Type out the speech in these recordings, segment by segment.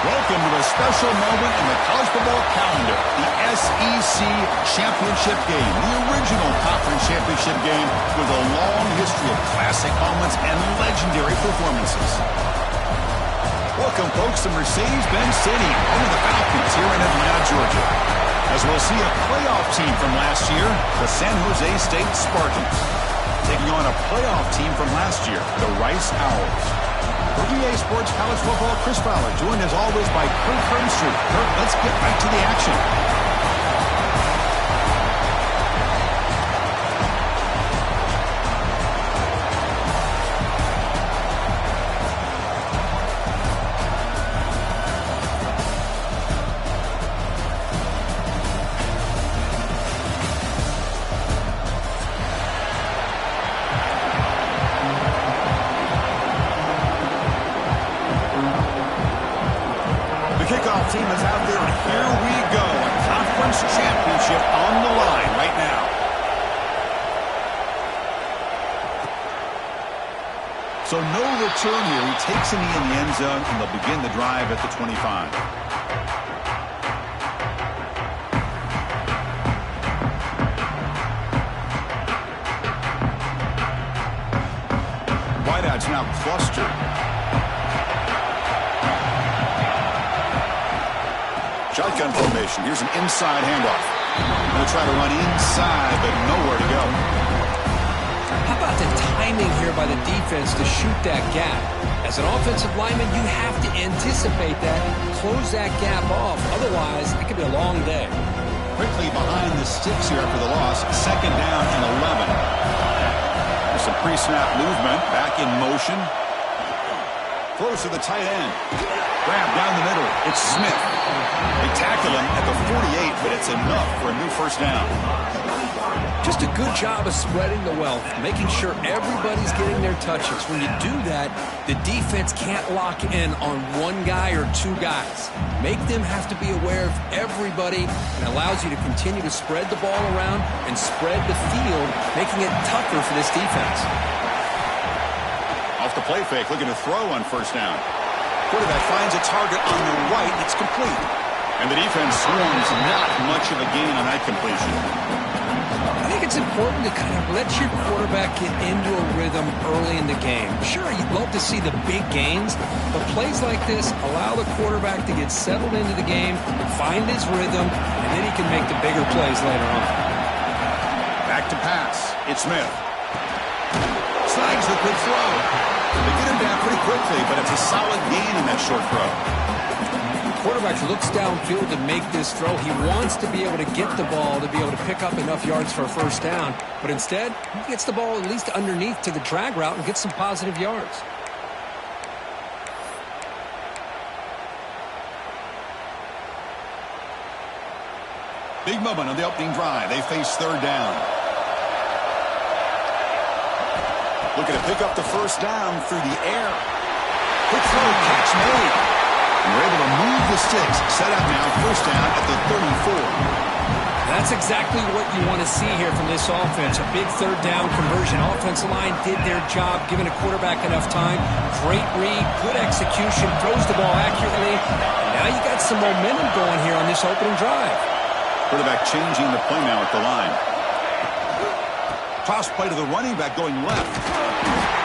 Welcome to a special moment in the college football calendar, the SEC Championship Game, the original conference championship game with a long history of classic moments and legendary performances. Welcome, folks, to Mercedes-Benz Stadium, home of the Falcons here in Atlanta, Georgia, as we'll see a playoff team from last year, the San Jose State Spartans, taking on a playoff team from last year, the Rice Owls. For EA Sports College Football, Chris Fowler, joined as always by Kurt Hermstreet. Kurt, let's get right to the action. Team is out there, and here we go. A conference championship on the line right now. So no return here. He takes a knee in the end zone, and they'll begin the drive at the 25. Wideouts now clustered. Shotgun formation. Here's an inside handoff. Going to try to run inside, but nowhere to go. How about the timing here by the defense to shoot that gap? As an offensive lineman, you have to anticipate that, close that gap off. Otherwise, it could be a long day. Quickly behind the sticks here after the loss. Second down and 11. There's some pre-snap movement. Back in motion. Throws to the tight end. Grab down the middle. It's Smith. They tackle him at the 48, but it's enough for a new first down. Just a good job of spreading the wealth, making sure everybody's getting their touches. When you do that, the defense can't lock in on one guy or two guys. Make them have to be aware of everybody, and allows you to continue to spread the ball around and spread the field, making it tougher for this defense. Off the play fake, looking to throw on first down. Quarterback finds a target on the right. It's complete. And the defense swarms. Not much of a gain on that completion. I think it's important to kind of let your quarterback get into a rhythm early in the game. Sure, you'd love to see the big gains, but plays like this allow the quarterback to get settled into the game, find his rhythm, and then he can make the bigger plays later on. Back to pass. It's Smith. Snags the good throw. They get him down pretty quickly, but it's a solid gain in that short throw. The quarterback looks downfield to make this throw. He wants to be able to get the ball to be able to pick up enough yards for a first down, but instead, he gets the ball at least underneath to the drag route and gets some positive yards. Big moment on the opening drive. They face third down. Looking to pick up the first down through the air. Quick throw, catch made. And we're able to move the sticks. Set up now, first down at the 34. That's exactly what you want to see here from this offense. A big third down conversion. Offensive line did their job, giving a quarterback enough time. Great read, good execution, throws the ball accurately. And now you got some momentum going here on this opening drive. Quarterback changing the play now at the line. Toss play to the running back going left.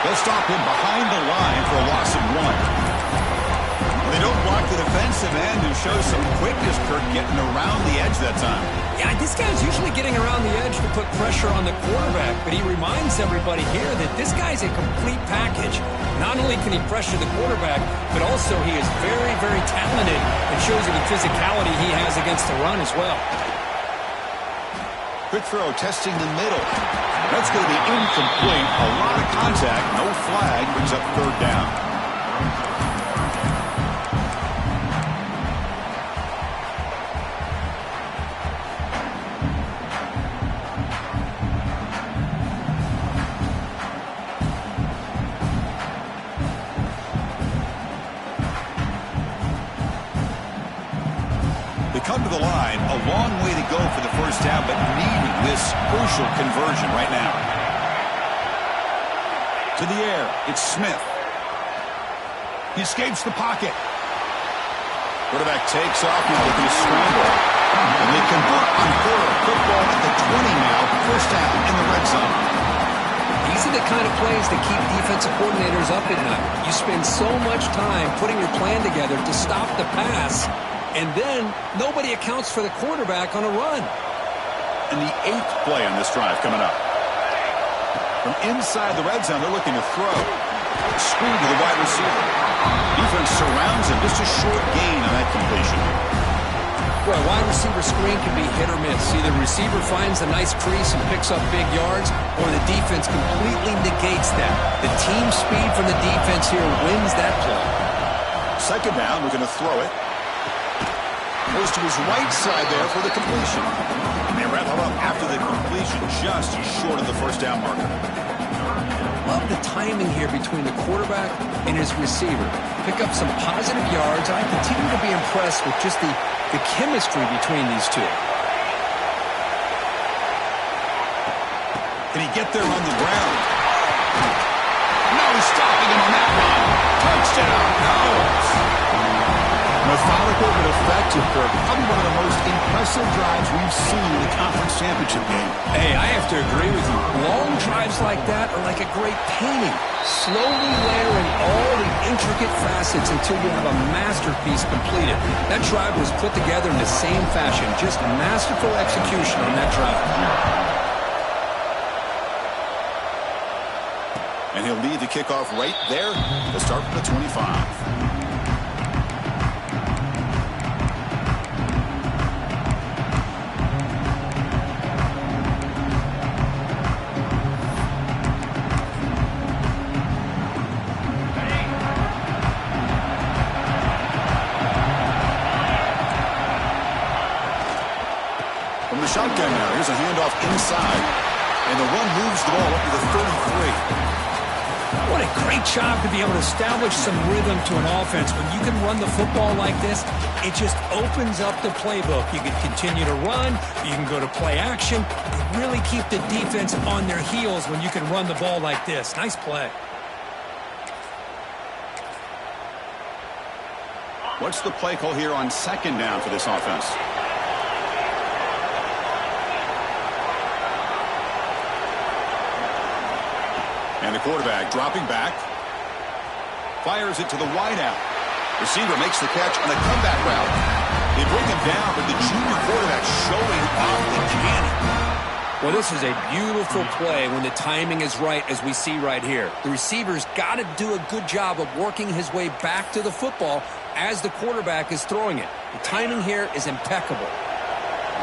They'll stop him behind the line for a loss of 1. They don't block the defensive end, who shows some quickness, Kirk, getting around the edge that time. Yeah, this guy's usually getting around the edge to put pressure on the quarterback, but he reminds everybody here that this guy's a complete package. Not only can he pressure the quarterback, but also he is very, very talented and shows you the physicality he has against the run as well. Quick throw, testing the middle. That's going to be incomplete. A lot of contact, no flag, brings up third down. Come to the line, a long way to go for the first down, but needing this crucial conversion right now. To the air, it's Smith. He escapes the pocket. Quarterback takes off, now looking to scramble. And they convert on football at the 20 now. First down in the red zone. These are the kind of plays that keep defensive coordinators up at night. You spend so much time putting your plan together to stop the pass, and then nobody accounts for the quarterback on a run. And the 8th play on this drive coming up. From inside the red zone, they're looking to throw. Screen to the wide receiver. Defense surrounds him. Just a short gain on that completion. Well, a wide receiver screen can be hit or miss. Either the receiver finds a nice crease and picks up big yards, or the defense completely negates that. The team speed from the defense here wins that play. Second down, we're going to throw it. Goes to his right side there for the completion. And they wrap it up after the completion, just short of the first down marker. Love the timing here between the quarterback and his receiver. Pick up some positive yards. I continue to be impressed with just the chemistry between these two. Can he get there on the ground? No stopping him on that one. Touchdown, Owls! Methodical but effective, Kirk. Probably one of the most impressive drives we've seen in the conference championship game. Hey, I have to agree with you. Long drives like that are like a great painting. Slowly layering all the intricate facets until you have a masterpiece completed. That drive was put together in the same fashion. Just masterful execution on that drive. And he'll lead the kickoff right there to start from the 25. Shotgun now. Here's a handoff inside. And the run moves the ball up to the 33. What a great job to be able to establish some rhythm to an offense. When you can run the football like this, it just opens up the playbook. You can continue to run. You can go to play action. You really keep the defense on their heels when you can run the ball like this. Nice play. What's the play call here on second down for this offense? And the quarterback dropping back. Fires it to the wideout. Receiver makes the catch on a comeback route. They bring him down, but the junior quarterback showing off the cannon. Well, this is a beautiful play when the timing is right, as we see right here. The receiver's got to do a good job of working his way back to the football as the quarterback is throwing it. The timing here is impeccable.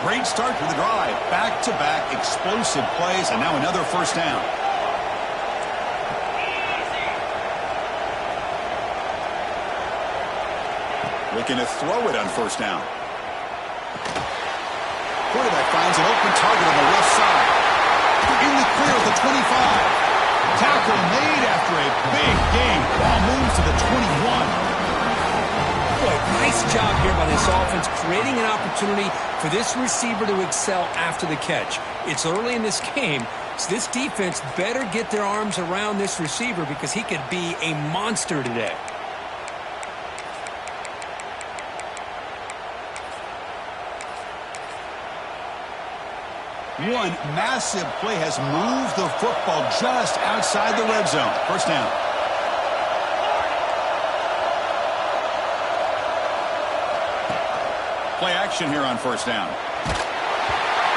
Great start to the drive. Back-to-back explosive plays, and now another first down. Looking to throw it on first down. Quarterback finds an open target on the left side. In the clear at the 25. Tackle made after a big gain. Ball moves to the 21. Boy, nice job here by this offense, creating an opportunity for this receiver to excel after the catch. It's early in this game, so this defense better get their arms around this receiver because he could be a monster today. One massive play has moved the football just outside the red zone. First down. Play action here on first down.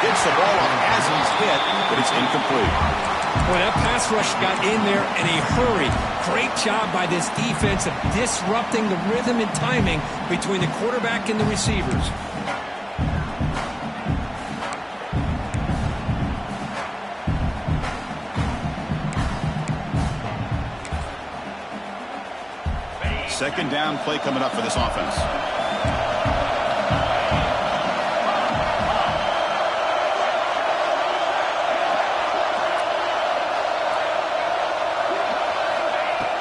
Gets the ball up as he's hit, but it's incomplete. Boy, that pass rush got in there in a hurry. Great job by this defense of disrupting the rhythm and timing between the quarterback and the receivers. Second down play coming up for this offense.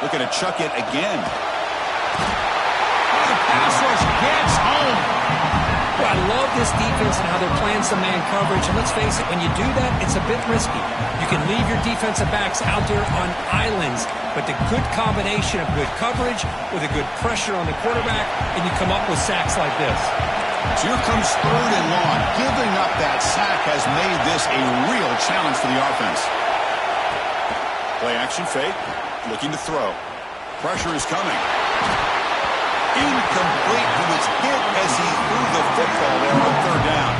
Looking to chuck it again. The pass rush gets home. Well, I love this defense and how they're playing some man coverage. And let's face it, when you do that, it's a bit risky. You can leave your defensive backs out there on islands, but the good combination of good coverage with a good pressure on the quarterback, and you come up with sacks like this. So here comes 3rd and long. Giving up that sack has made this a real challenge for the offense. Play action fake, looking to throw. Pressure is coming. Incomplete. He was hit as he threw the football there on 3rd down.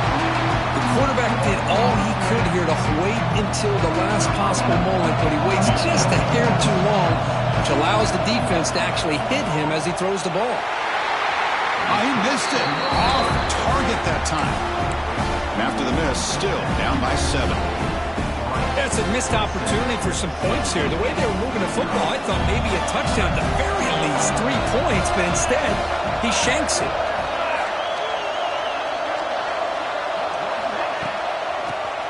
The quarterback did all he could here to wait until the last possible moment, but he waits just a hair too long, which allows the defense to actually hit him as he throws the ball. He missed it. Off target that time. And after the miss, still down by 7. That's a missed opportunity for some points here. The way they were moving the football, I thought maybe a touchdown, at the very least 3 points, but instead, he shanks it.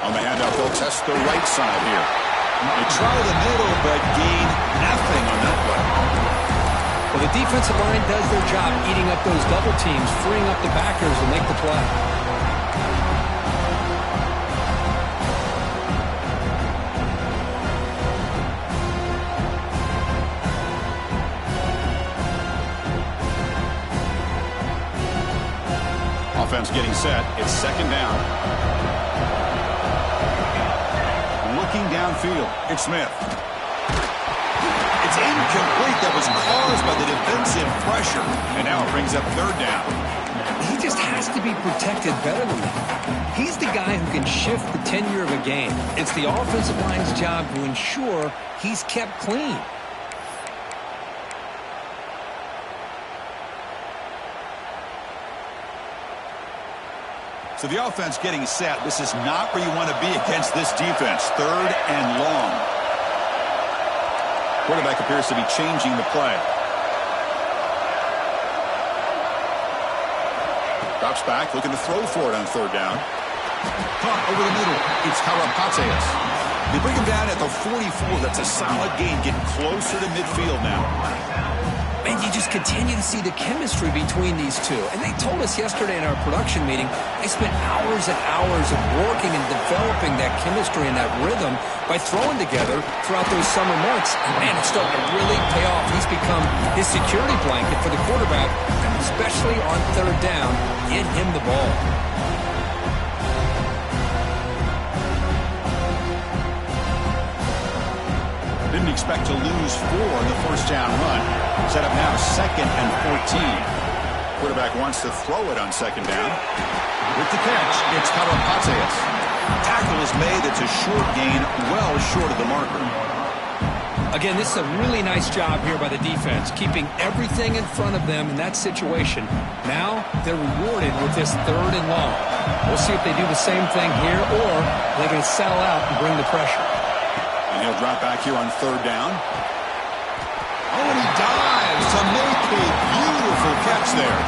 On the handoff, they'll test the right side here. They try the middle, but gain nothing on that play. Well, the defensive line does their job eating up those double teams, freeing up the backers to make the play. Offense getting set. It's 2nd down. Looking downfield. It's Smith. It's incomplete. That was caused by the defensive pressure. And now it brings up 3rd down. He just has to be protected better than that. He's the guy who can shift the tenure of a game. It's the offensive line's job to ensure he's kept clean. So the offense getting set. This is not where you want to be against this defense. 3rd and long. Quarterback appears to be changing the play. Drops back, looking to throw for it on 3rd down. Caught over the middle. It's Karapateas. They bring him down at the 44. That's a solid gain, getting closer to midfield now. And you just continue to see the chemistry between these two. And they told us yesterday in our production meeting, they spent hours and hours of working and developing that chemistry and that rhythm by throwing together throughout those summer months. And man, it's starting to really pay off. He's become his security blanket for the quarterback, especially on 3rd down. Get him the ball. Didn't expect to lose 4 in the 1st down run. Set up now 2nd and 14. Quarterback wants to throw it on 2nd down. With the catch, it's Karapateas. Tackle is made. It's a short gain, well short of the marker. Again, this is a really nice job here by the defense, keeping everything in front of them in that situation. Now they're rewarded with this 3rd and long. We'll see if they do the same thing here, or they're going to settle out and bring the pressure. And he'll drop back here on 3rd down. Oh, and he dives to make a beautiful catch there.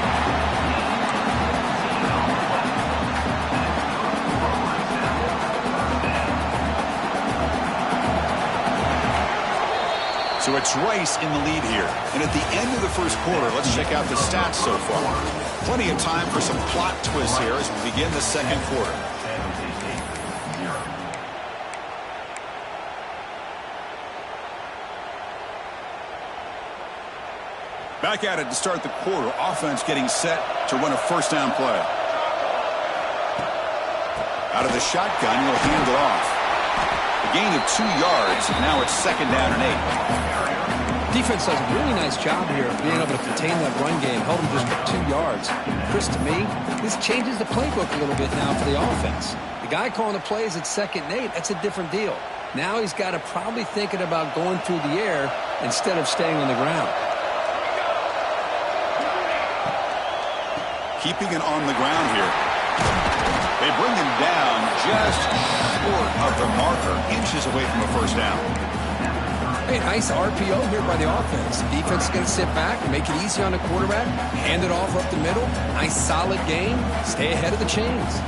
So it's Rice in the lead here. And at the end of the 1st quarter, let's check out the stats so far. Plenty of time for some plot twists here as we begin the 2nd quarter. Back at it to start the quarter. Offense getting set to run a 1st down play. Out of the shotgun, he'll hand it off. A gain of 2 yards. Now it's 2nd down and 8. Defense does a really nice job here of being able to contain that run game. Held him just for 2 yards. Chris, to me, this changes the playbook a little bit now for the offense. The guy calling the plays at 2nd and 8, that's a different deal. Now he's got to probably thinking about going through the air instead of staying on the ground. Keeping it on the ground here. They bring him down just short of the marker, inches away from a 1st down. Hey, nice RPO here by the offense. Defense is going to sit back, make it easy on the quarterback, hand it off up the middle. Nice solid game. Stay ahead of the chains.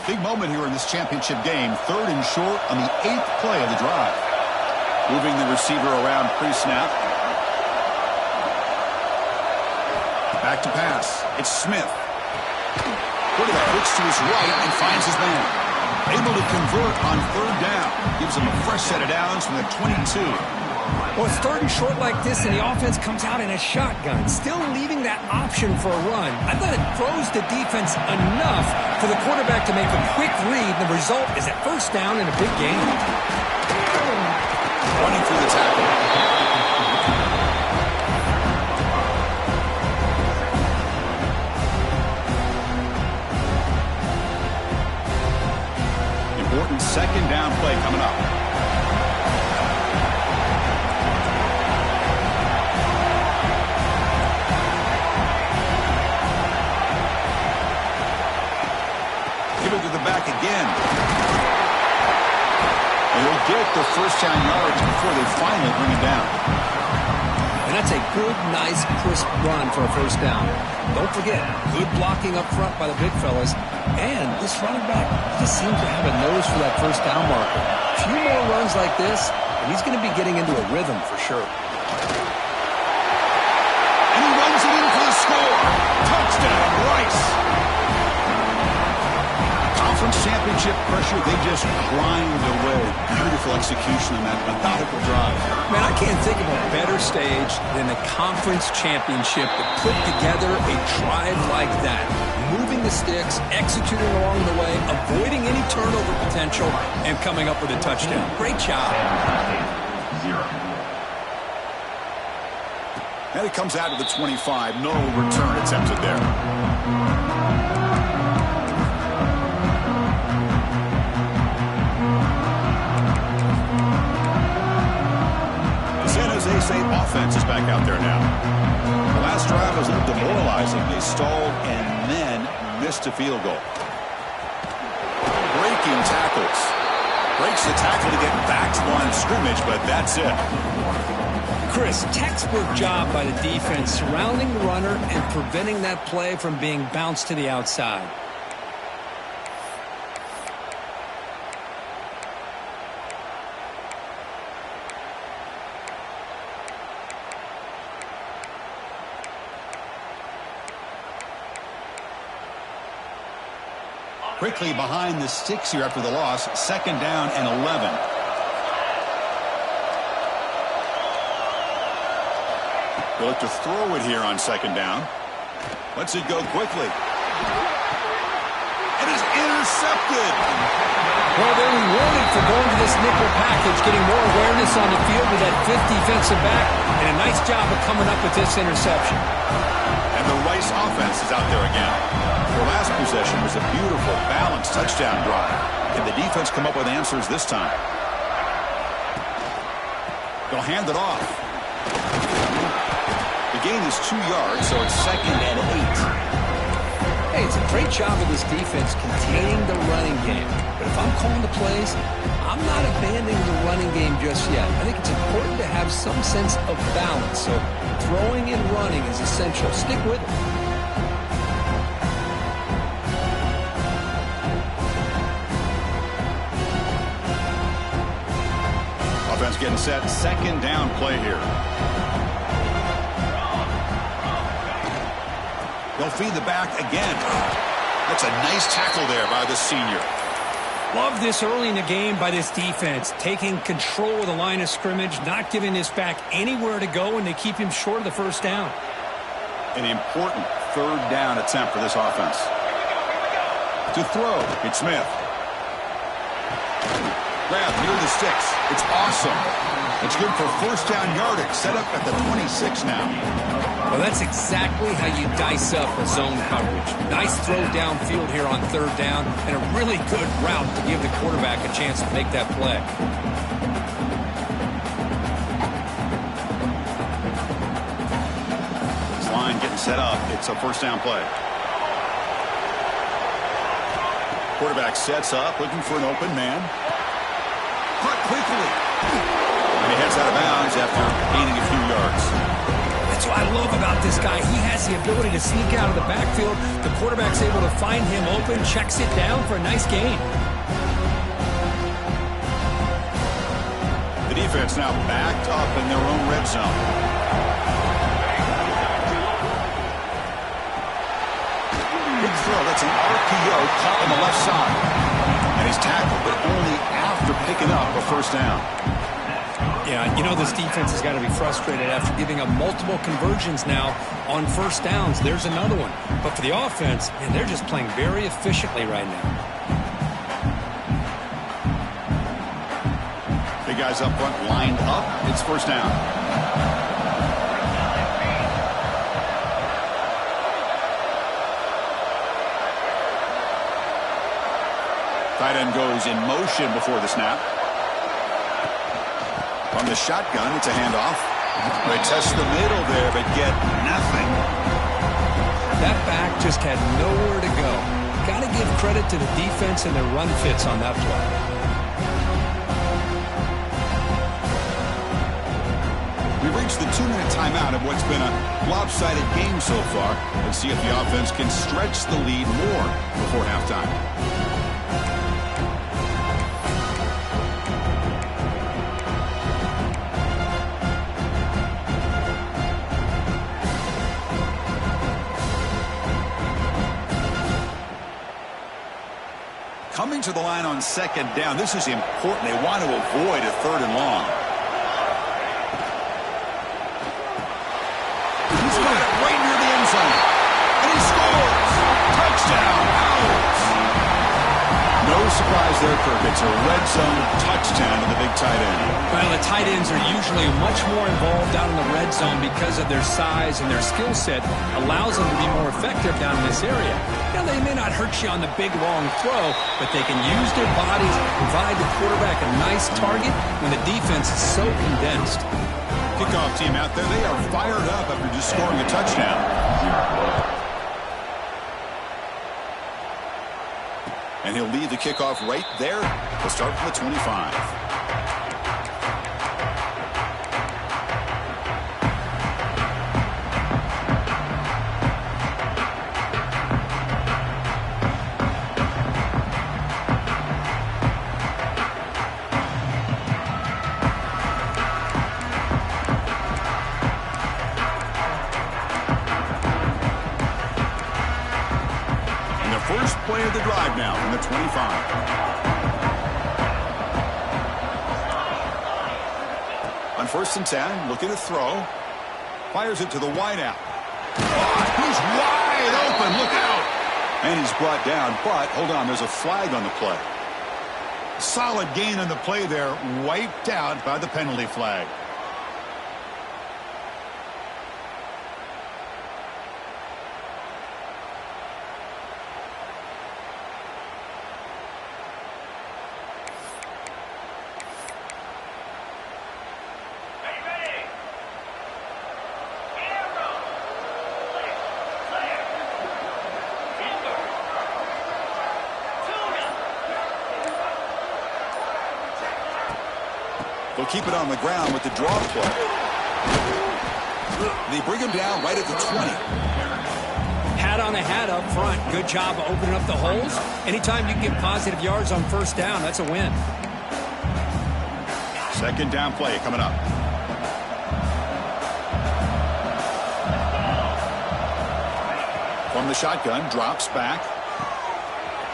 Big moment here in this championship game. 3rd and short on the 8th play of the drive. Moving the receiver around pre-snap. Back to pass. It's Smith. Quarterback looks to his right and finds his man. Able to convert on third down. Gives him a fresh set of downs from the 22. Well, it's third and short like this, and the offense comes out in a shotgun, still leaving that option for a run. I thought it throws the defense enough for the quarterback to make a quick read. The result is a first down in a big game. Running through the tackle. Important second down play coming up. Give it to the back again. And he'll get the first down yards before they finally bring it down. And that's a good, nice, crisp run for a first down. Don't forget, good blocking up front by the big fellas. And this running back just seems to have a nose for that first down marker. A few more runs like this, and he's going to be getting into a rhythm for sure. And he runs it in for the score. Touchdown, Rice. Conference championship pressure, they just grind away. Beautiful execution on that methodical drive. Man, I can't think of a better stage than the conference championship to put together a drive like that. Moving the sticks, executing along the way, avoiding any turnover potential, and coming up with a touchdown. Great job. And it comes out of the 25. No return attempted there. The State offense is back out there now. The last drive was a little demoralizing. They stalled and then missed a field goal. Breaking tackles. Breaks the tackle to get back to the line of scrimmage, but that's it. Chris, textbook job by the defense surrounding the runner and preventing that play from being bounced to the outside. Quickly behind the sticks here after the loss. Second down and 11. They'll look to throw it here on second down. Lets it go quickly. It is intercepted. Well, they're rewarded for going to this nickel package, getting more awareness on the field with that fifth defensive back, and a nice job of coming up with this interception. And the Rice offense is out there again. Their last possession was a beautiful, balanced touchdown drive. Can the defense come up with answers this time? They'll hand it off. The gain is 2 yards, so it's second and 8. Hey, it's a great job of this defense containing the running game. But if I'm calling the plays, I'm not abandoning the running game just yet. I think it's important to have some sense of balance. So throwing and running is essential. Stick with it. Offense getting set. Second down play here. They'll feed the back again. That's a nice tackle there by the senior. Love this early in the game by this defense, taking control of the line of scrimmage, not giving this back anywhere to go, and they keep him short of the first down. An important third down attempt for this offense. To throw, it's Smith. Grab near the sticks. It's awesome. It's good for first down yardage. Set up at the 26 now. Well, that's exactly how you dice up a zone coverage. Nice throw downfield here on third down, and a really good route to give the quarterback a chance to make that play. This line getting set up. It's a first down play. Quarterback sets up, looking for an open man. Caught quickly. And he heads out of bounds after gaining a few yards. That's what I love about this guy. He has the ability to sneak out of the backfield. The quarterback's able to find him open, checks it down for a nice gain. The defense now backed up in their own red zone. throw. That's an RPO caught on the left side. And he's tackled, but only after picking up a first down. Yeah, you know this defense has got to be frustrated after giving up multiple conversions now on first downs. There's another one. But for the offense, man, they're just playing very efficiently right now. Big guys up front lined up. It's first down. Tight end goes in motion before the snap. From the shotgun, it's a handoff. They test the middle there, but get nothing. That back just had nowhere to go. Got to give credit to the defense and their run fits on that play. We've reached the 2-minute timeout of what's been a lopsided game so far. Let's see if the offense can stretch the lead more before halftime. Coming to the line on second down. This is important. They want to avoid a third and long. He's got it right near the end zone. And he scores. Touchdown. Owls. No surprise there, Kirk. It's a red zone touchdown to the big tight end. Well, the tight ends are usually much more involved down in the red zone because of their size and their skill set allows them to be more effective down in this area. Now, they may not hurt you on the big, long throw, but they can use their bodies to provide the quarterback a nice target when the defense is so condensed. Kickoff team out there. They are fired up after just scoring a touchdown. And he'll lead the kickoff right there. He'll start from the 25. First play of the drive now from the 25. On 1st and 10, looking to throw. Fires it to the wideout. Oh, he's wide open. Look out. And he's brought down, but hold on, there's a flag on the play. Solid gain on the play there, wiped out by the penalty flag. They'll keep it on the ground with the draw play. They bring him down right at the 20. Hat on a hat up front. Good job of opening up the holes. Anytime you can get positive yards on first down, that's a win. Second down play coming up. From the shotgun, drops back.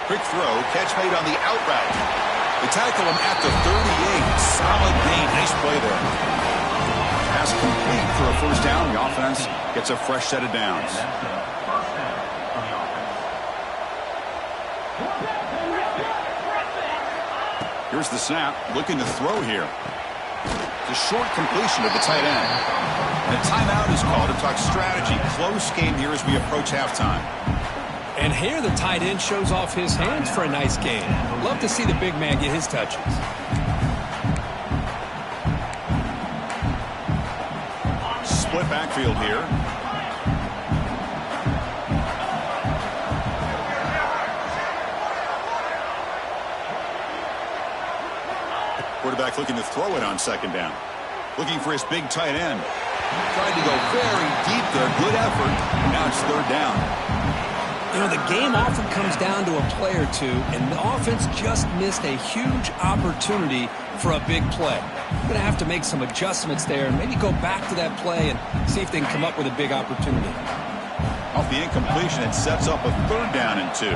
Quick throw, catch made on the out route. They tackle him at the 38. Solid gain. Nice play there. Pass complete for a first down. The offense gets a fresh set of downs. Here's the snap. Looking to throw here. The short completion of the tight end. And a timeout is called to talk strategy. Close game here as we approach halftime. And here the tight end shows off his hands for a nice gain. Love to see the big man get his touches. Split backfield here. Quarterback looking to throw it on second down. Looking for his big tight end. Tried to go very deep there. Good effort. Now it's third down. You know, the game often comes down to a play or two, and the offense just missed a huge opportunity for a big play. We're going to have to make some adjustments there and maybe go back to that play and see if they can come up with a big opportunity. Off the incompletion, it sets up a 3rd down and 2.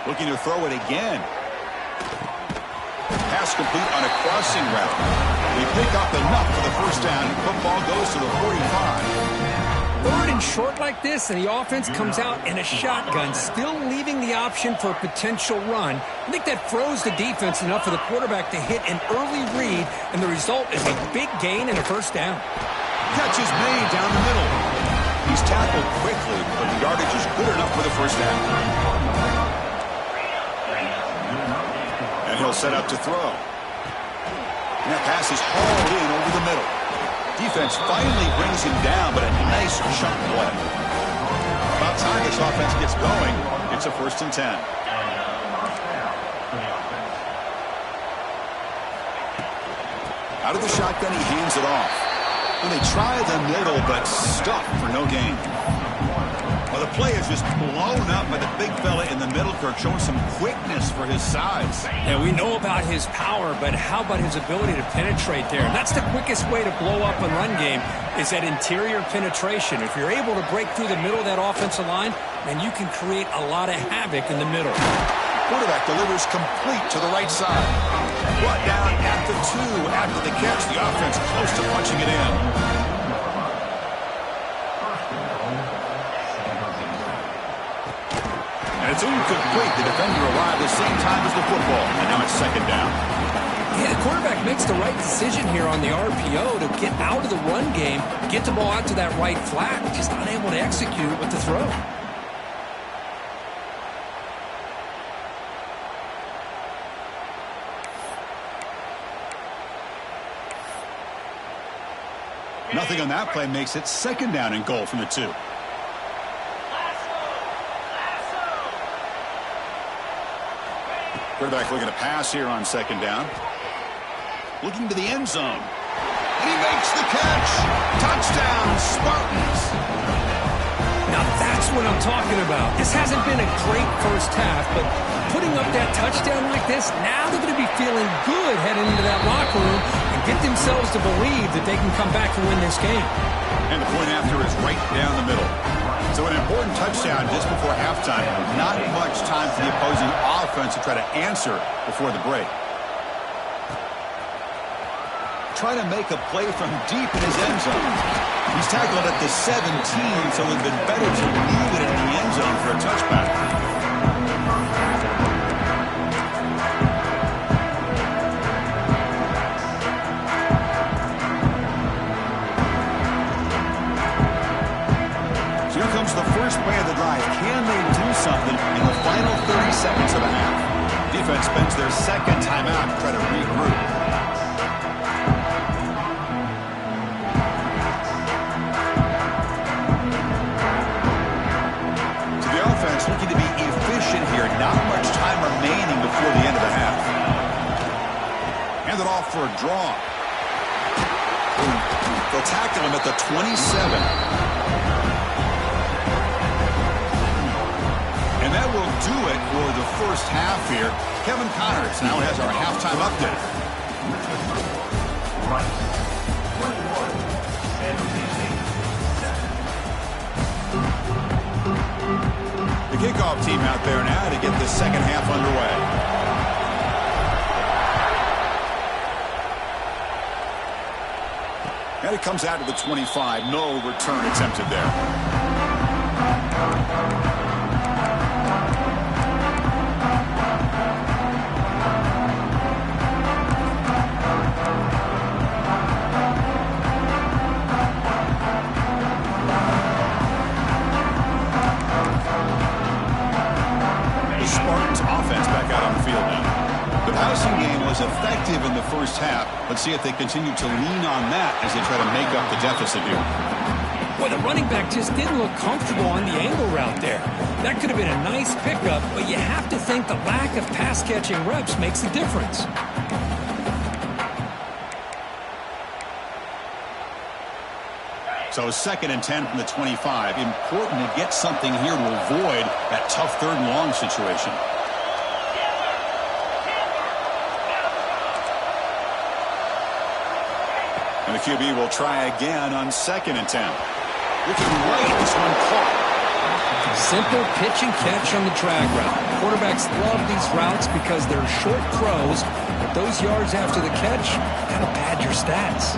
Looking to throw it again. Pass complete on a crossing route. They pick up enough for the 1st down. Football goes to the 45. 3rd and short like this, and the offense comes out in a shotgun, still leaving the option for a potential run. I think that froze the defense enough for the quarterback to hit an early read, and the result is a big gain and a 1st down. Catch is made down the middle. He's tackled quickly, but the yardage is good enough for the 1st down. And he'll set up to throw. And that pass is hauled in over the middle. Defense finally brings him down, but a nice chunk play. About time this offense gets going. It's a 1st and 10. Out of the shotgun, he hands it off. And they try the middle, but stuck for no gain. Well, the play is just blown up by the big fella in the middle, Kirk, showing some quickness for his size. Yeah, we know about his power, but how about his ability to penetrate there? And that's the quickest way to blow up a run game, is that interior penetration. If you're able to break through the middle of that offensive line, then you can create a lot of havoc in the middle. Quarterback delivers complete to the right side. Brought down at the 2 after the catch. The offense close to punching it in. It's incomplete. The defender arrived at the same time as the football. And now it's 2nd down. Yeah, the quarterback makes the right decision here on the RPO to get out of the run game, get the ball out to that right flat, just unable to execute with the throw. Nothing on that play makes it 2nd down and goal from the 2. Quarterback looking to pass here on 2nd down. Looking to the end zone. And he makes the catch. Touchdown, Spartans. Now that's what I'm talking about. This hasn't been a great 1st half, but putting up that touchdown like this, now they're going to be feeling good heading into that locker room and get themselves to believe that they can come back and win this game. And the point after is right down the middle. So an important touchdown just before halftime. Not much time for the opposing offense to try to answer before the break. Trying to make a play from deep in his end zone. He's tackled at the 17, so it would have been better to leave it in the end zone for a touchback. The first play of the drive. Can they do something in the final 30 seconds of the half? Defense spends their 2nd timeout to try to regroup. So the offense looking to be efficient here. Not much time remaining before the end of the half. Hand it off for a draw. They'll tackle him at the 27. And that will do it for the 1st half here. Kevin Connors now has our halftime update. The kickoff team out there now to get the 2nd half underway. And it comes out to the 25. No return attempted there. Effective in the 1st half. Let's see if they continue to lean on that as they try to make up the deficit here. Well, the running back just didn't look comfortable on the angle route there. That could have been a nice pickup, but you have to think the lack of pass-catching reps makes the difference. So 2nd and 10 from the 25. Important to get something here to avoid that tough 3rd and long situation. And the QB will try again on 2nd and 10. Looking right, this one caught. Simple pitch and catch on the drag route. Quarterbacks love these routes because they're short throws, but those yards after the catch kind of pad your stats.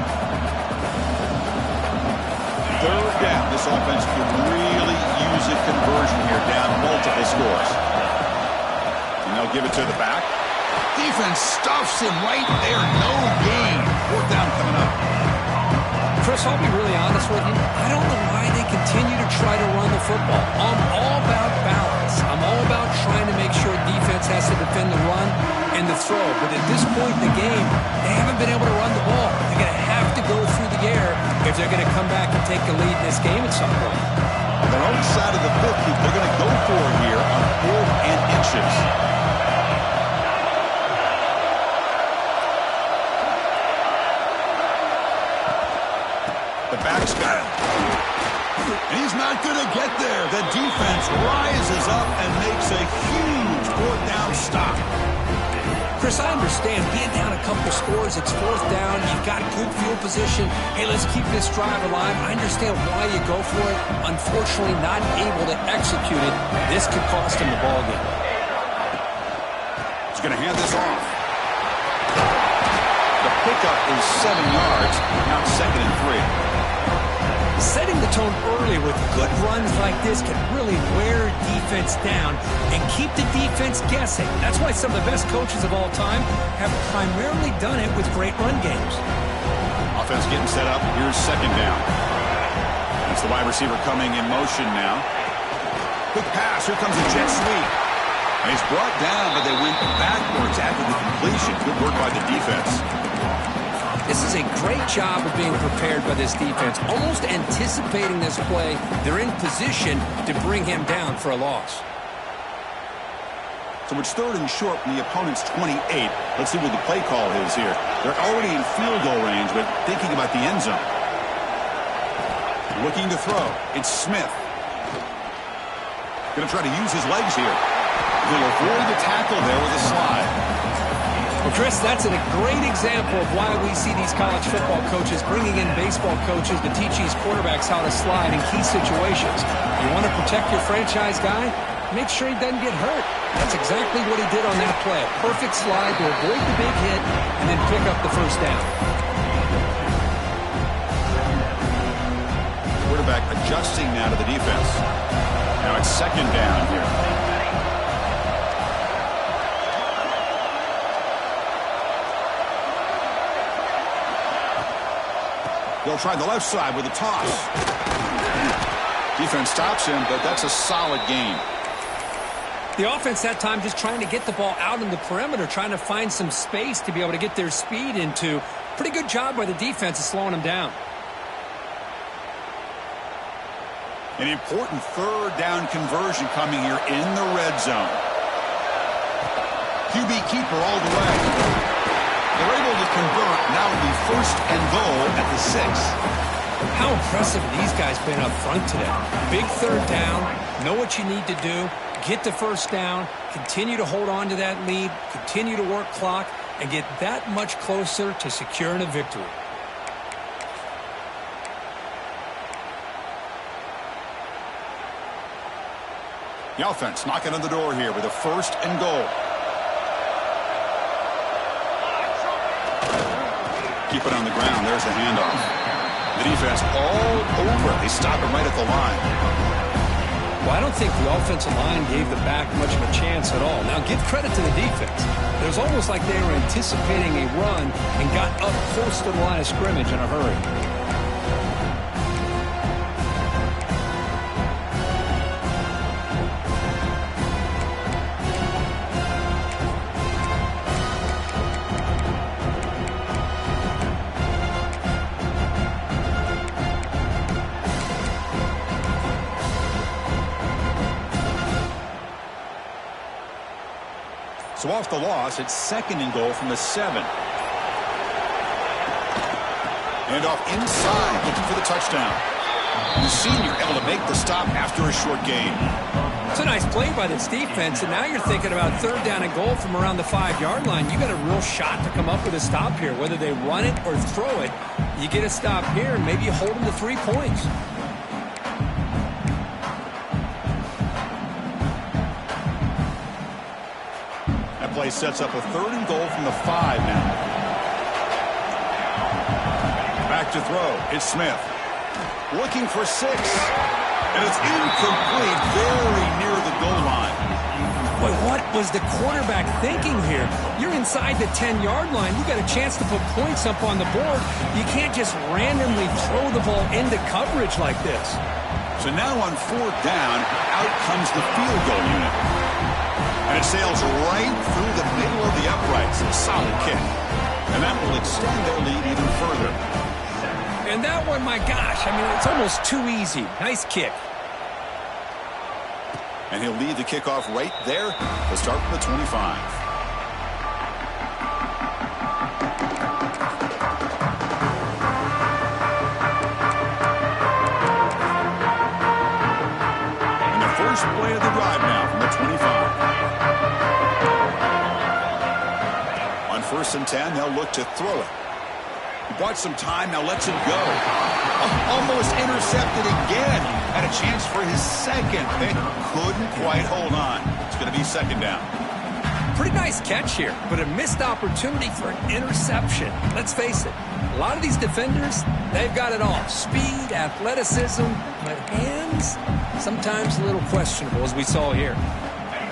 3rd down. This offense could really use a conversion here, down multiple scores. And they'll give it to the back. Defense stuffs him right there. No gain. 4th down coming up. Chris, I'll be really honest with you. I don't know why they continue to try to run the football. I'm all about balance. I'm all about trying to make sure defense has to defend the run and the throw. But at this point in the game, they haven't been able to run the ball. They're going to have to go through the air if they're going to come back and take the lead in this game at some point. On their own side of the 50, they're going to go for it here on 4th and inches. The back's got it. And he's not going to get there. The defense rises up and makes a huge 4th down stop. Chris, I understand being down a couple scores, it's 4th down, you've got good field position. Hey, let's keep this drive alive. I understand why you go for it. Unfortunately, not able to execute it. This could cost him the ball game. He's going to hand this off. The pickup is 7 yards. Now it's 2nd and 3. Setting the tone early with good runs like this can really wear defense down and keep the defense guessing. That's why some of the best coaches of all time have primarily done it with great run games. Offense getting set up. Here's 2nd down. That's the wide receiver coming in motion now. Quick pass. Here comes a jet sweep. And he's brought down, but they went backwards after the completion. Good work by the defense. This is a great job of being prepared by this defense, almost anticipating this play. They're in position to bring him down for a loss. So it's 3rd and short from the opponent's 28. Let's see what the play call is here. They're already in field goal range, but thinking about the end zone. Looking to throw. It's Smith. Going to try to use his legs here. He'll avoid the tackle there with a slide. Well, Chris, that's a great example of why we see these college football coaches bringing in baseball coaches to teach these quarterbacks how to slide in key situations. You want to protect your franchise guy? Make sure he doesn't get hurt. That's exactly what he did on that play. A perfect slide to avoid the big hit and then pick up the 1st down. Quarterback adjusting now to the defense. Now it's 2nd down here. They'll try the left side with a toss. Defense stops him, but that's a solid gain. The offense that time just trying to get the ball out in the perimeter, trying to find some space to be able to get their speed into. Pretty good job by the defense of slowing them down. An important 3rd down conversion coming here in the red zone. QB keeper all the way. They're able to convert. Now it'll be 1st and goal at the 6. How impressive have these guys been up front today? Big 3rd down. Know what you need to do. Get the 1st down. Continue to hold on to that lead. Continue to work clock. And get that much closer to securing a victory. The offense knocking on the door here with a 1st and goal. Keep it on the ground. There's the handoff. The defense all over. They stop him right at the line. Well, I don't think the offensive line gave the back much of a chance at all. Now, give credit to the defense. It was almost like they were anticipating a run and got up close to the line of scrimmage in a hurry. So off the loss, it's 2nd and goal from the 7. And off inside, looking for the touchdown. The senior able to make the stop after a short gain. It's a nice play by this defense, and now you're thinking about 3rd down and goal from around the 5-yard line. You got a real shot to come up with a stop here. Whether they run it or throw it, You get a stop here, and maybe you hold them to 3 points. That play sets up a 3rd and goal from the 5 now. Back to throw. It's Smith. Looking for 6. And it's incomplete, very near the goal line. Boy, what was the quarterback thinking here? You're inside the 10-yard line. You got a chance to put points up on the board. You can't just randomly throw the ball into coverage like this. So now on 4th down, out comes the field goal unit. And it sails right through the middle of the uprights. A solid kick. And that will extend their lead even further. And that one, my gosh, I mean, it's almost too easy. Nice kick. And he'll lead the kickoff right there to start from the 25. And the first play of the drive now from the 25. On 1st and 10, they'll look to throw it. He bought some time, now lets it go. Almost intercepted again. Had a chance for his 2nd. They couldn't quite hold on. It's going to be 2nd down. Pretty nice catch here, but a missed opportunity for an interception. Let's face it, a lot of these defenders, they've got it all. Speed, athleticism, but hands, sometimes a little questionable, as we saw here.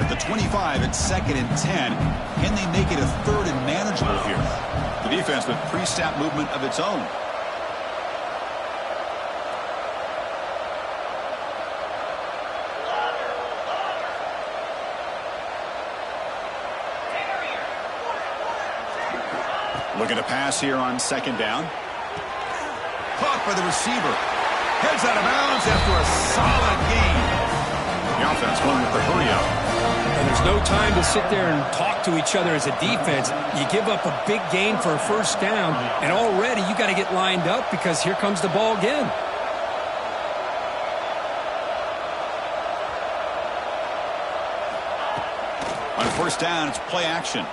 At the 25, it's 2nd and 10. Can they make it a 3rd and manageable here? The defense with pre-snap movement of its own. Looking to pass here on 2nd down. Caught by the receiver. Heads out of bounds after a solid gain. The offense going with the hurry up. And there's no time to sit there and talk to each other as a defense. You give up a big gain for a 1st down, and already you got to get lined up because here comes the ball again. On 1st down, it's play action.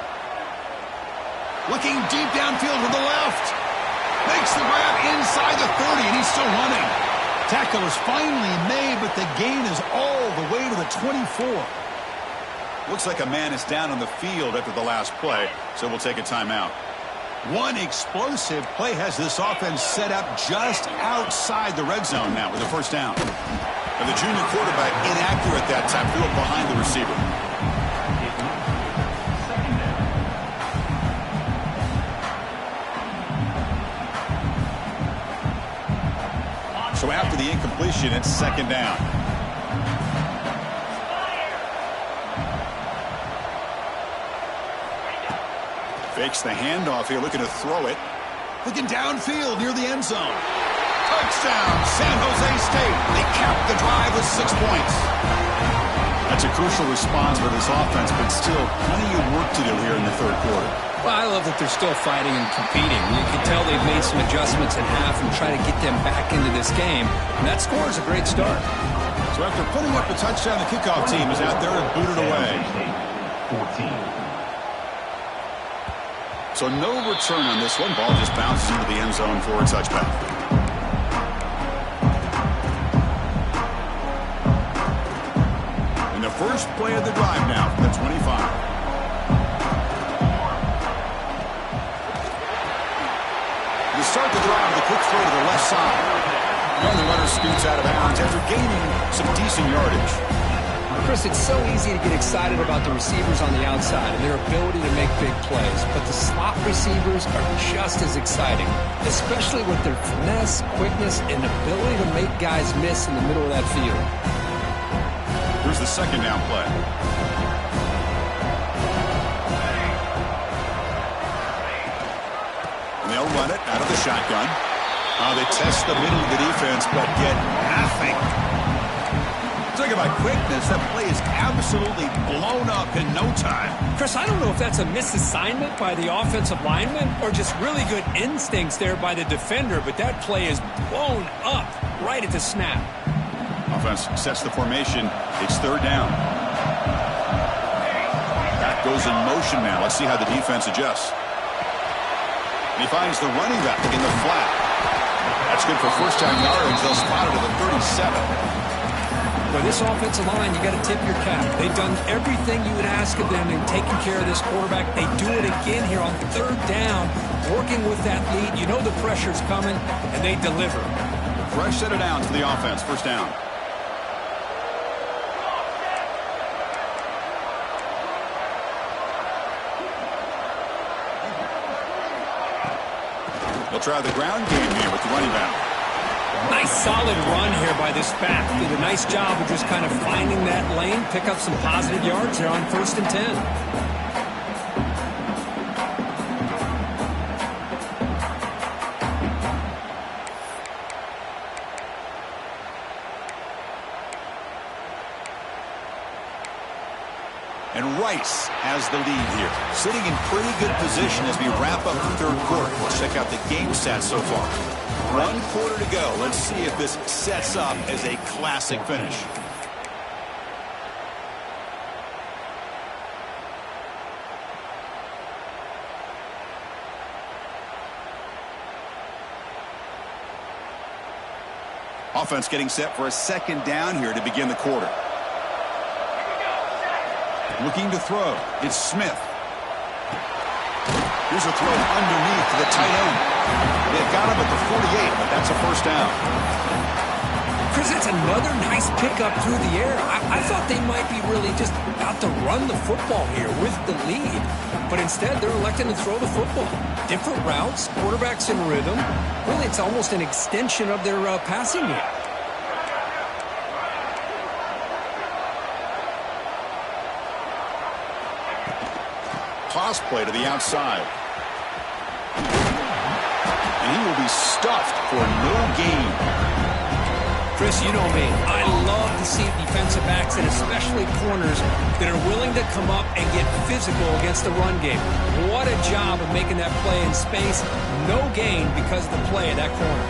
Looking deep downfield to the left. Makes the grab inside the 30, and he's still running. Tackle is finally made, but the gain is all the way to the 24. Looks like a man is down on the field after the last play, so we'll take a timeout. One explosive play has this offense set up just outside the red zone now with the 1st down. And the junior quarterback inaccurate that time, threw it behind the receiver. So after the incompletion, it's 2nd down. Fakes the handoff here, looking to throw it. Looking downfield near the end zone. Touchdown, San Jose State. They cap the drive with 6 points. That's a crucial response for this offense, but still plenty of work to do here in the 3rd quarter. Well, I love that they're still fighting and competing. You can tell they've made some adjustments in half and try to get them back into this game. And that score is a great start. So after putting up a touchdown, the kickoff team is out there to boot it away. 14. So no return on this one. Ball just bounces into the end zone for a touchback. And the first play of the drive now from the 25. To start the drive with a quick throw to the left side. And the runner scoots out of bounds after gaining some decent yardage. Chris, it's so easy to get excited about the receivers on the outside and their ability to make big plays, but the slot receivers are just as exciting, especially with their finesse, quickness, and ability to make guys miss in the middle of that field. Here's the 2nd down play. And they'll run it out of the shotgun. They test the middle of the defense, but get nothing. Talk about quickness. That play is absolutely blown up in no time. Chris, I don't know if that's a misassignment by the offensive lineman or just really good instincts there by the defender, but that play is blown up right at the snap. Offense sets the formation. It's 3rd down. Back goes in motion now. Let's see how the defense adjusts. And he finds the running back in the flat. That's good for first down yardage. They'll spot it at the 37. For this offensive line, you got to tip your cap. They've done everything you would ask of them in taking care of this quarterback. They do it again here on third down, working with that lead. You know the pressure's coming, and they deliver. Fresh set of downs to the offense. First down. They'll try the ground game here with the running back. Nice solid run here by this back. Did a nice job of just kind of finding that lane, pick up some positive yards there on 1st and 10. And Rice has the lead here, sitting in pretty good position as we wrap up the third quarter. Let's check out the game stats so far. 1 quarter to go. Let's see if this sets up as a classic finish. Offense getting set for a second down here to begin the quarter. Looking to throw. It's Smith. Here's a throw underneath to the tight end. They've got him at the 48, but that's a first down. Chris, it's another nice pickup through the air. I thought they might be really just about to run the football here with the lead. But instead, they're electing to throw the football. Different routes, quarterbacks in rhythm. Really, it's almost an extension of their passing game. Toss play to the outside. And he will be stuffed for no gain. Chris, you know me. I love to see defensive backs and especially corners that are willing to come up and get physical against the run game. What a job of making that play in space. No gain because of the play of that corner.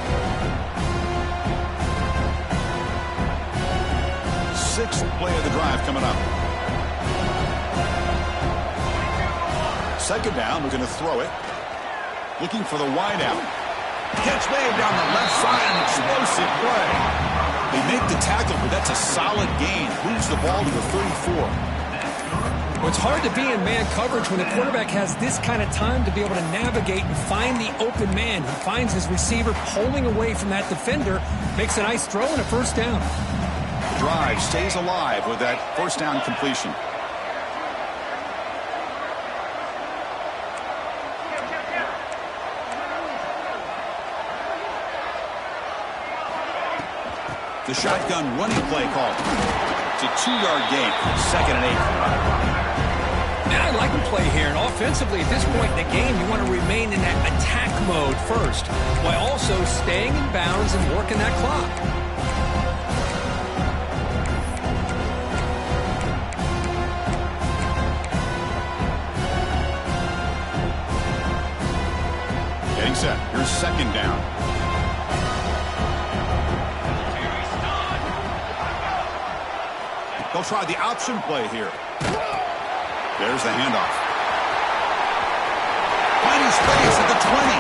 6th play of the drive coming up. Second down, we're going to throw it. Looking for the wide out. Catch made down the left side, an explosive play. They make the tackle, but that's a solid gain. Moves the ball to the 34. Well, it's hard to be in man coverage when the quarterback has this kind of time to be able to navigate and find the open man. He finds his receiver pulling away from that defender, makes a nice throw and a first down. The drive stays alive with that first down completion. The shotgun running play call. It's a 2-yard gain. 2nd and 8. Man, I like the play here. And offensively, at this point in the game, you want to remain in that attack mode first, while also staying in bounds and working that clock. Getting set. Here's second down. They'll try the option play here. There's the handoff. Finding space at the 20.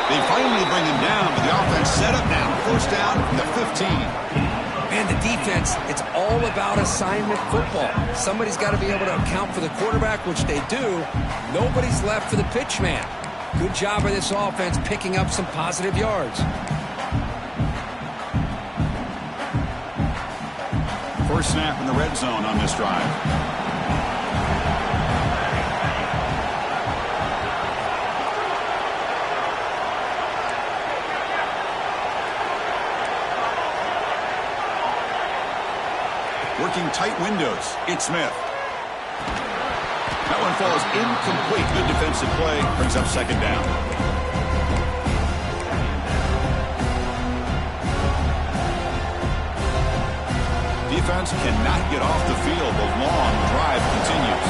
They finally bring him down, but the offense set up now. First down, the 15. Man, the defense, it's all about assignment football. Somebody's got to be able to account for the quarterback, which they do. Nobody's left for the pitch man. Good job of this offense picking up some positive yards. First snap in the red zone on this drive. Working tight windows. It's Smith. That one falls incomplete. Good defensive play. Brings up second down. Defense cannot get off the field. The long drive continues.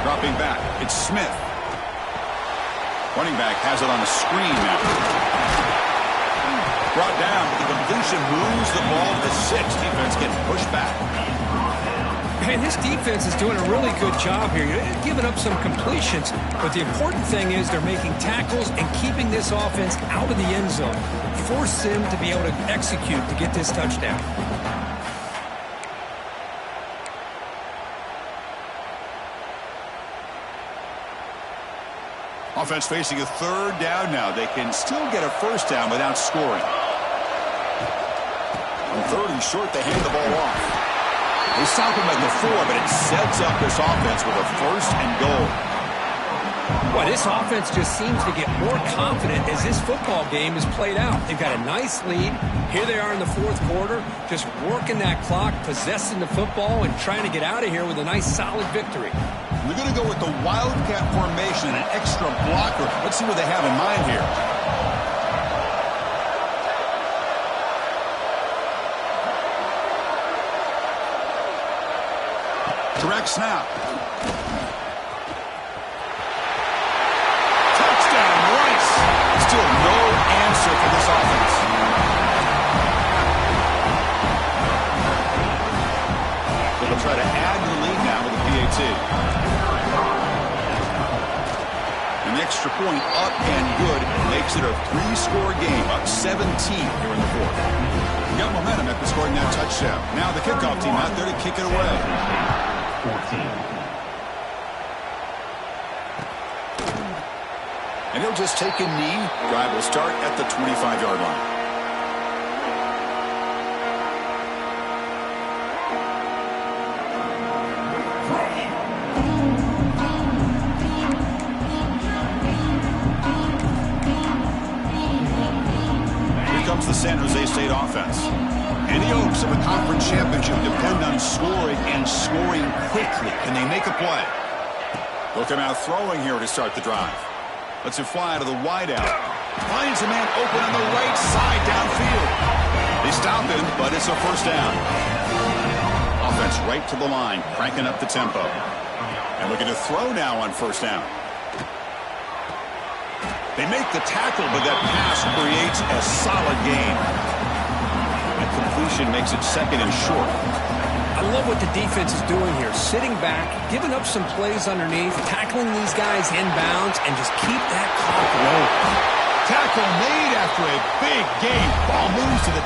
Dropping back. It's Smith. Running back has it on a screen now. Brought down. The completion moves the ball to 6. Defense getting pushed back. Man, this defense is doing a really good job here. They're giving up some completions, but the important thing is they're making tackles and keeping this offense out of the end zone. Force them to be able to execute to get this touchdown. Offense facing a third down now. They can still get a first down without scoring. On third and short, they hand the ball off. They stop him at the 4, but it sets up this offense with a first and goal. Well, this offense just seems to get more confident as this football game is played out. They've got a nice lead. Here they are in the fourth quarter, just working that clock, possessing the football, and trying to get out of here with a nice, solid victory. They're going to go with the Wildcat formation and an extra blocker. Let's see what they have in mind here. Direct snap. Touchdown, Rice. Still no answer for this offense. They'll try to add to the lead now with a PAT. An extra point up and good makes it a 3-score game, up 17 here in the fourth. We got momentum after scoring that touchdown. Now the kickoff team out there to kick it away. 14. And he'll just take a knee. Drive will start at the 25-yard line. Here comes the San Jose State offense. Any hopes of a conference championship depend on scoring and scoring quickly. Can they make a play? Looking out throwing here to start the drive. Lets it fly to the wideout. Finds a man open on the right side downfield. They stop him, but it's a first down. Offense right to the line, cranking up the tempo. And looking to throw now on first down. They make the tackle, but that pass creates a solid gain. Completion makes it second and short. I love what the defense is doing here. Sitting back, giving up some plays underneath, tackling these guys inbounds, and just keep that clock rolling. Tackle made after a big gain. Ball moves to the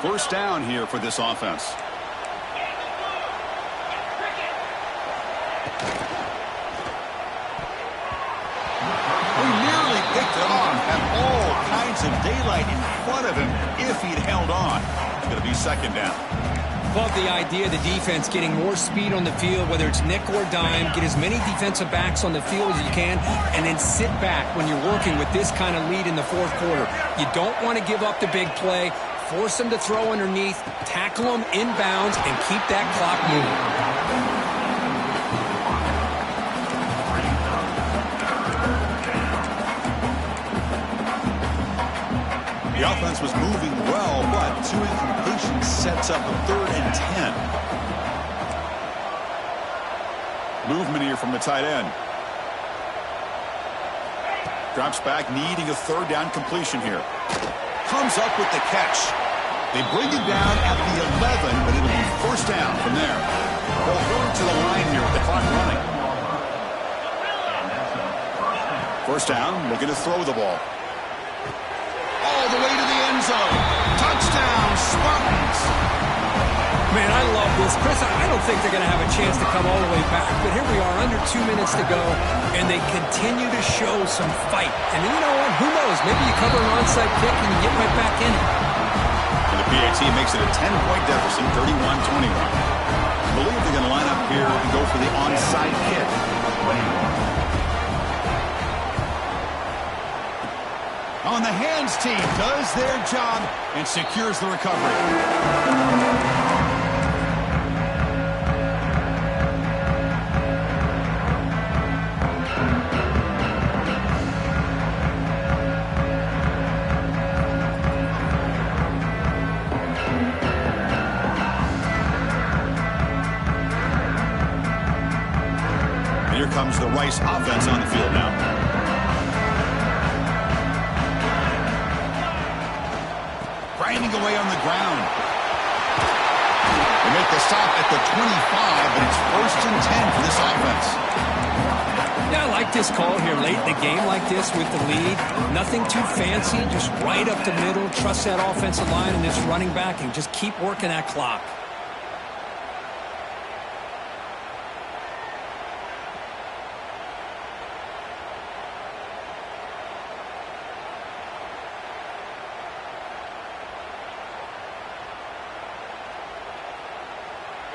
21. First down here for this offense. Of daylight in front of him if he'd held on. It's going to be second down. Love the idea of the defense getting more speed on the field, whether it's nickel or dime. Get as many defensive backs on the field as you can, and then sit back when you're working with this kind of lead in the fourth quarter. You don't want to give up the big play. Force them to throw underneath, tackle them inbounds, and keep that clock moving. The offense was moving well, but 2 incompletions sets up a 3rd and 10. Movement here from the tight end. Drops back, needing a 3rd down completion here. Comes up with the catch. They bring it down at the 11, but it'll be first down from there. They'll hurry to the line here with the clock running. First down, looking to throw the ball. All the way to the end zone. Touchdown, Spartans. Man, I love this. Chris, I don't think they're going to have a chance to come all the way back, but here we are, under 2 minutes to go, and they continue to show some fight. And you know what? Who knows? Maybe you cover an onside kick and you get right back in it. And the PAT makes it a 10-point deficit, 31-21. I believe they're going to line up here and go for the onside kick. On the hands team does their job and secures the recovery. Here comes the Rice offense on the field now. Grinding away on the ground. They make the stop at the 25, but it's 1st and 10 for this offense. Yeah, I like this call here late in the game like this with the lead. Nothing too fancy, just right up the middle. Trust that offensive line and this running back and just keep working that clock.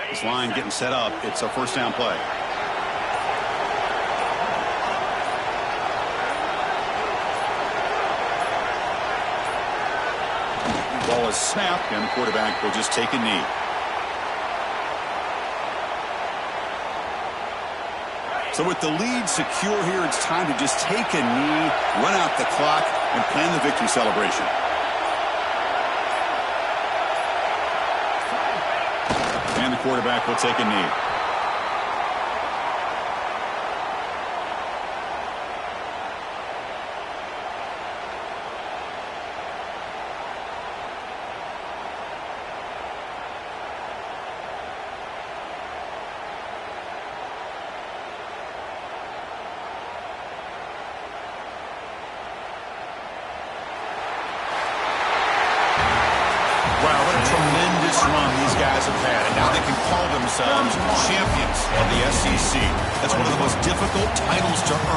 This line getting set up. It's a 1st down play. Ball is snapped, and the quarterback will just take a knee. So with the lead secure here, it's time to just take a knee, run out the clock, and plan the victory celebration. And the quarterback will take a knee. Wow, what a tremendous run these guys have had, and now they can call themselves champions of the SEC. That's one of the most difficult titles to earn.